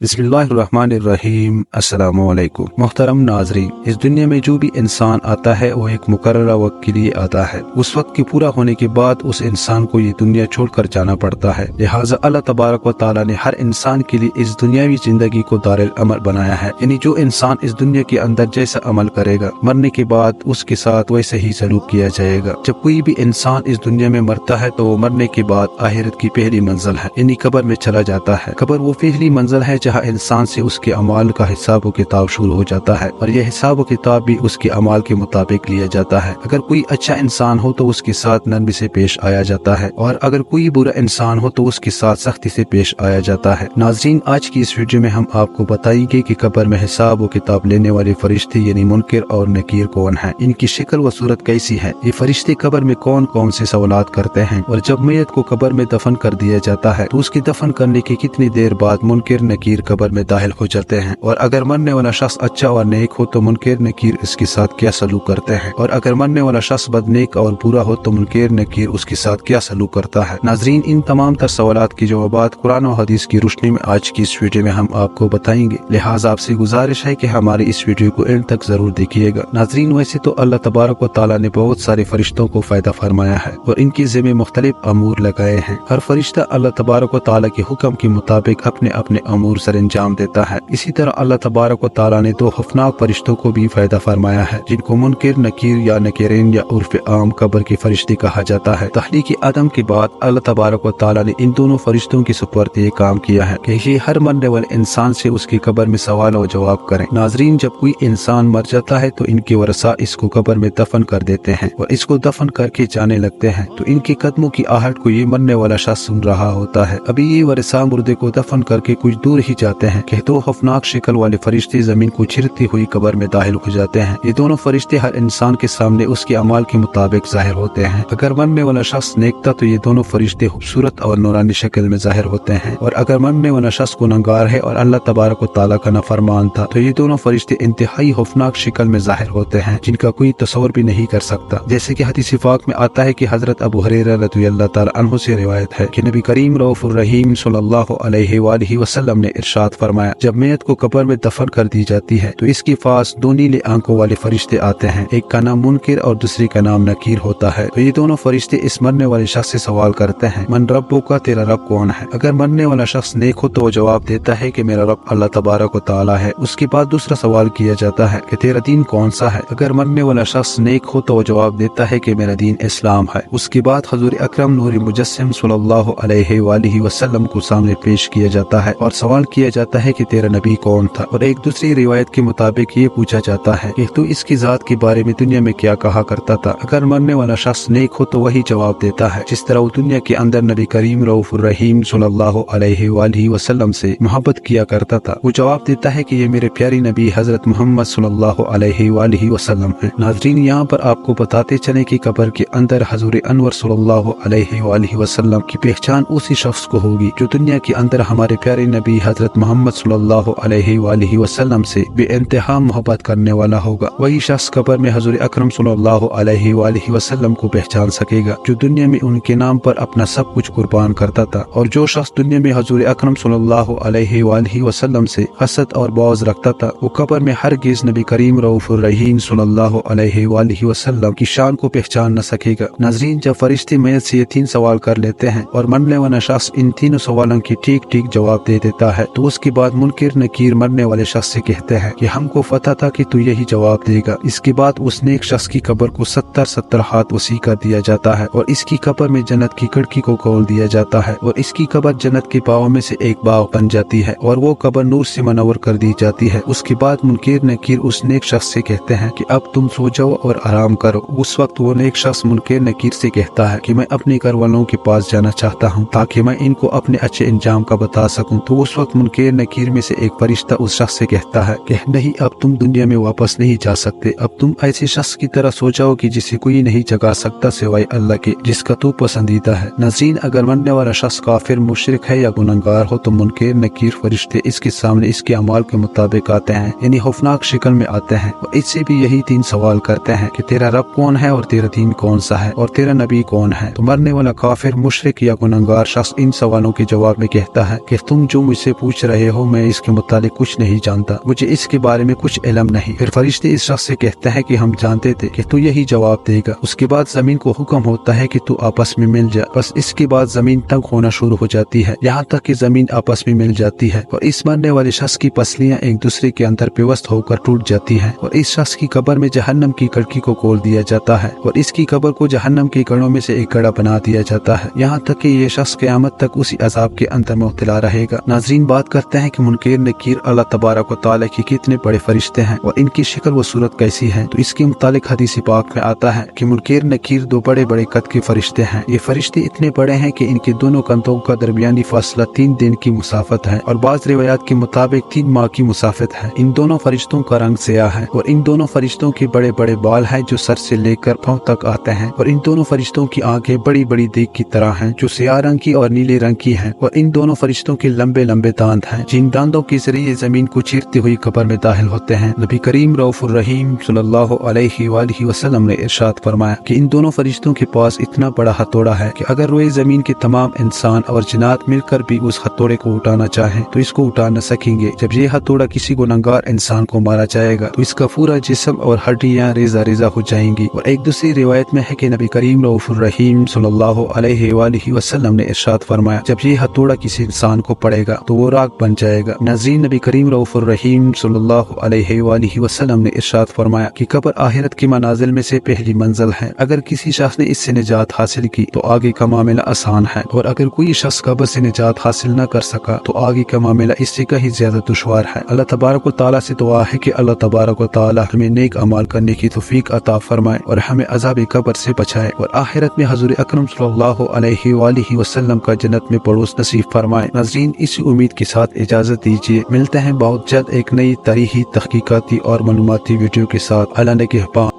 बिस्मिल्लाहिर्रहमानिर्रहीम। अस्सलामुअलैकुम। मोहतरम नाज़रीन, इस दुनिया में जो भी इंसान आता है वो एक मुकर्ररा वक्त के लिए आता है। उस वक्त के पूरा होने के बाद उस इंसान को ये दुनिया छोड़कर जाना पड़ता है। लिहाजा अल्लाह तबारक व तआला ने हर इंसान के लिए इस दुनियावी जिंदगी को दारुल अमल बनाया है। यानी जो इंसान इस दुनिया के अंदर जैसा अमल करेगा, मरने के बाद उसके साथ वैसे ही सलूक किया जाएगा। जब कोई भी इंसान इस दुनिया में मरता है तो वो मरने के बाद आखिरत की पहली मंजिल है, यानी कब्र में चला जाता है। कब्र वो पहली मंजिल है जहाँ इंसान से उसके अमाल का हिसाब व किताब शुरू हो जाता है, और यह हिसाब व किताब भी उसके अमाल के मुताबिक लिया जाता है। अगर कोई अच्छा इंसान हो तो उसके साथ नरमी से पेश आया जाता है, और अगर कोई बुरा इंसान हो तो उसके साथ सख्ती से पेश आया जाता है। नाज़रीन, आज की इस वीडियो में हम आपको बताएंगे कि कब्र में हिसाब व किताब लेने वाले फरिश्ते यानी मुनकिर और नकीर कौन है, इनकी शक्ल व सूरत कैसी है, ये फरिश्ते कब्र में कौन कौन से सवालात करते हैं, और जब मैयत को कब्र में दफन कर दिया जाता है तो उसके दफन करने की कितनी देर बाद मुनकिर नकीर कब्र में दाखिल हो जाते हैं, और अगर मरने वाला शख्स अच्छा और नेक हो तो मुनकिर नकीर इसके साथ क्या सलूक करते हैं, और अगर मरने वाला शख्स बदनेक और बुरा हो तो मुनकिर नकीर उसके साथ क्या सलूक करता है। नाज़रीन, इन तमाम तर सवालात की जवाबात कुरान और हदीस की रोशनी में आज की इस वीडियो में हम आपको बताएंगे। लिहाजा आपसे गुजारिश है कि हमारी इस वीडियो को एंड तक जरूर देखिएगा। नाज़रीन, वैसे तो अल्लाह तबारक व तआला ने बहुत सारे फरिश्तों को फायदा फरमाया है और इनकी ज़िम्मे मुख्तलिफ अमूर लगाए हैं। हर फरिश्ता अल्लाह तबारक व तआला के हुक्म के मुताबिक अपने अपने अमूर सर अंजाम देता है। इसी तरह अल्लाह तबारक व तआला ने दो खौफनाक फरिश्तों को भी फायदा फरमाया है, जिनको मुनकिर नकीर या नकीरीन या उर्फ आम कब्र के फरिश्ते कहा जाता है। तख्लीक़ आदम के बाद अल्लाह तबारक व तआला ने इन दोनों फरिश्तों की सुपुर्द ये काम किया है कि ये हर मरने वाले इंसान से उसकी कब्र में सवाल और जवाब करें। नाज़रीन, जब कोई इंसान मर जाता है तो इनके वरसा इसको कब्र में दफन कर देते हैं और इसको दफन करके जाने लगते हैं, तो इनके कदमों की आहट को ये मरने वाला शख्स सुन रहा होता है। अभी ये वरसा मुर्दे को दफन करके कुछ दूर ही जाते हैं कि दो खौफनाक शक्ल वाले फरिश्ते जमीन को छिरती हुई कब्र में दाखिल हो जाते हैं। ये दोनों फरिश्ते हर इंसान के सामने उसके अमाल के मुताबिक जाहिर होते हैं। अगर मरने वाला शख्स नेक था तो ये दोनों फरिश्ते खूबसूरत और नूरानी शक्ल में जाहिर होते हैं, और अगर मरने वाला शख्स गुनहगार है और अल्लाह तबारक व तआला का नाफरमान था तो ये दोनों फरिश्ते इंतहाई खौफनाक शक्ल में जाहिर होते हैं, जिनका कोई तस्वर भी नहीं कर सकता। जैसे कि हदीस पाक में आता है कि हजरत अबू हुरैरा रज़ियल्लाहु तआला अन्हु से रिवायत है कि नबी करीम रऊफुर रहीम सल्लल्लाहु अलैहि वसल्लम ने इरशाद फरमाया, जब मैयत को कब्र में दफन कर दी जाती है तो इसके पास दो नीले आंखों वाले फरिश्ते आते हैं। एक का नाम मुनकिर और दूसरे का नाम नकीर होता है। तो ये दोनों फरिश्ते इस मरने वाले शख्स से सवाल करते हैं, मन रब्बो का, तेरा रब कौन है। अगर मरने वाला शख्स नेक हो तो वो जवाब देता है कि मेरा रब अल्लाह तबारक व तआला है। उसके बाद दूसरा सवाल किया जाता है कि तेरा दीन कौन सा है। अगर मरने वाला शख्स नेक हो तो वो जवाब देता है कि मेरा दीन इस्लाम है। उसके बाद हुजूर अकरम नूर मुजस्सिम सल्लल्लाहु अलैहि वसल्लम को सामने पेश किया जाता है और सवाल किया जाता है कि तेरा नबी कौन था, और एक दूसरी रिवायत के मुताबिक ये पूछा जाता है कि तू इसकी जात के बारे में दुनिया में क्या कहा करता था। अगर मरने वाला शख्स नेक हो तो वही जवाब देता है जिस तरह वो दुनिया के अंदर नबी करीम रऊफुर रहीम सल्लल्लाहु अलैहि वसल्लम से मोहब्बत किया करता था। वो जवाब देता है कि ये मेरे प्यारे नबी हजरत मोहम्मद सल्लल्लाहु अलैहि वसल्लम है। नाज़रीन, यहाँ पर आपको बताते चले कि कब्र के अंदर हजूर अनवर सल्लल्लाहु अलैहि वसल्लम की पहचान उसी शख्स को होगी जो दुनिया के अंदर हमारे प्यारे नबी हजरत मोहम्मद सल्लल्लाहु अलैहि वसल्लम से बेइंतहा मोहब्बत करने वाला होगा। वही शख्स कब्र में हजूर अकरम सल्लल्लाहु अलैहि वसल्लम को पहचान सकेगा जो दुनिया में उनके नाम पर अपना सब कुछ कुर्बान करता था। और जो शख्स दुनिया में हजूर अकरम सल्लल्लाहु अलैहि वसल्लम से हसद और बौज़ रखता था, वो कब्र में हरगिज़ नबी करीम रऊफुर रहीम सल्लल्लाहु अलैहि वसल्लम की शान को पहचान न सकेगा। नाज़रीन, जब फरिश्ते मैयत से ये तीन सवाल कर लेते हैं और मरने वाला शख्स इन तीनों सवालों की ठीक ठीक जवाब दे देता है तो उसके बाद मुनकिर नकीर मरने वाले शख्स से कहते हैं कि हमको पता था कि तू यही जवाब देगा। इसके बाद उस नेक शख्स की कब्र को 70 हाथ वसी कर दिया जाता है और इसकी कब्र में जन्नत की खिड़की को खोल दिया जाता है और इसकी कब्र जन्नत के बागों में से एक बाग बन जाती है और वो कब्र नूर से मनवर कर दी जाती है। उसके बाद मुनकिर नकीर उस नेक शख्स से कहते हैं कि अब तुम सो जाओ और आराम करो। उस वक्त वो नेक शख्स मुनकिर नकीर से कहता है कि मैं अपने घर वालों के पास जाना चाहता हूँ ताकि मैं इनको अपने अच्छे इंजाम का बता सकूं। तो उस वक्त मुनकिर नकीर में से एक फरिश्ता उस शख्स से कहता है कि नहीं, अब तुम दुनिया में वापस नहीं जा सकते। अब तुम ऐसे शख्स की तरह सो जाओ कि जिसे कोई नहीं जगा सकता सिवाय अल्लाह के, जिसका तू पसंदीदा है। नाज़रीन, अगर मरने वाला शख्स काफिर, मुशरिक है या गुनहगार हो तो मुनकिर नकीर फरिश्ते इसके सामने इसके अमाल के मुताबिक आते हैं, यानी खौफनाक शक्ल में आते हैं और इससे भी यही तीन सवाल करते हैं कि तेरा रब कौन है और तेरा दीन कौन सा है और तेरा नबी कौन है। तो मरने वाला काफिर, मुशरिक या गुनहगार शख्स इन सवालों के जवाब में कहता है कि तुम जो मुझसे पूछ रहे हो, मैं इसके मुतालिक कुछ नहीं जानता, मुझे इसके बारे में कुछ इल्म नहीं। फिर फरिश्ते इस शख्स से कहते हैं कि हम जानते थे कि तू यही जवाब देगा। उसके बाद जमीन को हुक्म होता है कि तू आपस में मिल जा। बस इसके बाद जमीन तंग होना शुरू हो जाती है, यहाँ तक कि जमीन आपस में मिल जाती है और इस मरने वाले शख्स की पसलियां एक दूसरे के अंदर पिवस्त होकर टूट जाती हैं और इस शख्स की कब्र में जहन्नम की कड़की को खोल दिया जाता है और इसकी कब्र को जहन्नम के गढ़ों में से एक गड़ा बना दिया जाता है, यहाँ तक कि ये शख्स क़यामत तक उसी अजाब के अंदर मुब्तला रहेगा। नाज़रीन, बात करते हैं कि मुनकीर नकीर अल्लाह तबारक व तआला के कितने बड़े फरिश्ते हैं और इनकी शक्ल व सूरत कैसी है। तो इसके मुतालिक हदीस पाक में आता है कि मुनकीर नकीर दो बड़े बड़े कद के फरिश्ते हैं। ये फरिश्ते इतने बड़े हैं कि इनके दोनों कंधों का दरमियानी फासला 3 दिन की मुसाफत है और बाज़ रिवायात के मुताबिक 3 माह की मुसाफत है। इन दोनों फरिश्तों का रंग स्याह है और इन दोनों फरिश्तों के बड़े बड़े बाल हैं जो सर से लेकर पांव तक आते हैं और इन दोनों फरिश्तों की आंखें बड़ी बड़ी देग की तरह हैं जो स्याह रंग की और नीले रंग की हैं और इन दोनों फरिश्तों के लंबे लंबे दांत हैं जिन दांतों के जरिए जमीन को चीरती हुई कब्र में दाखिल होते हैं। नबी करीम रऊफुर रहीम सल्लल्लाहु अलैहि वसल्लम ने इरशाद फरमाया कि इन दोनों फरिश्तों के पास इतना बड़ा हथौड़ा है कि अगर रोए जमीन के तमाम इंसान और जिन्नात मिलकर भी उस हथौड़े को उठाना चाहें तो इसको उठा न सकेंगे। जब ये हथौड़ा किसी गुनहगार इंसान को मारा जाएगा तो इसका पूरा जिस्म और हड्डियां रेजा रेजा हो जाएंगी। और एक दूसरी रिवायत में है कि नबी करीम रऊफुर रहीम सल्लल्लाहु अलैहि वसल्लम ने इरशाद फरमाया जब ये हथौड़ा किसी इंसान को पड़ेगा तो वो राख बन जाएगा। नाज़रीन, नबी करीम रऊफुर रहीम सल्लल्लाहु अलैहि वसल्लम ने इरशाद फरमाया कि कब्र आखिरत की मनाजिल में से पहली मंजिल है। अगर किसी शख्स ने इससे निजात हासिल की तो आगे का मामला आसान है और अगर कोई शख्स कब्र से निजात हासिल न कर सका तो आगे का मामला इससे कहीं ज्यादा दुश्वार है। अल्लाह तबारक व तआला से दुआ है कि अल्लाह तबारक व तआला हमें नेक अमाल करने की तौफीक अता फरमाए और हमें अज़ाब कब्र से बचाए और आखिरत में हज़ूर अकरम सल्लल्लाहु अलैहि वसल्लम का जन्नत में पड़ोस नसीब फरमाए। नाज़रीन, इसी उम्मीद के साथ इजाजत दीजिए, मिलते हैं बहुत जल्द एक नई तारीखी तहकीकाती और मालूमाती वीडियो के साथ। अल्लाह ने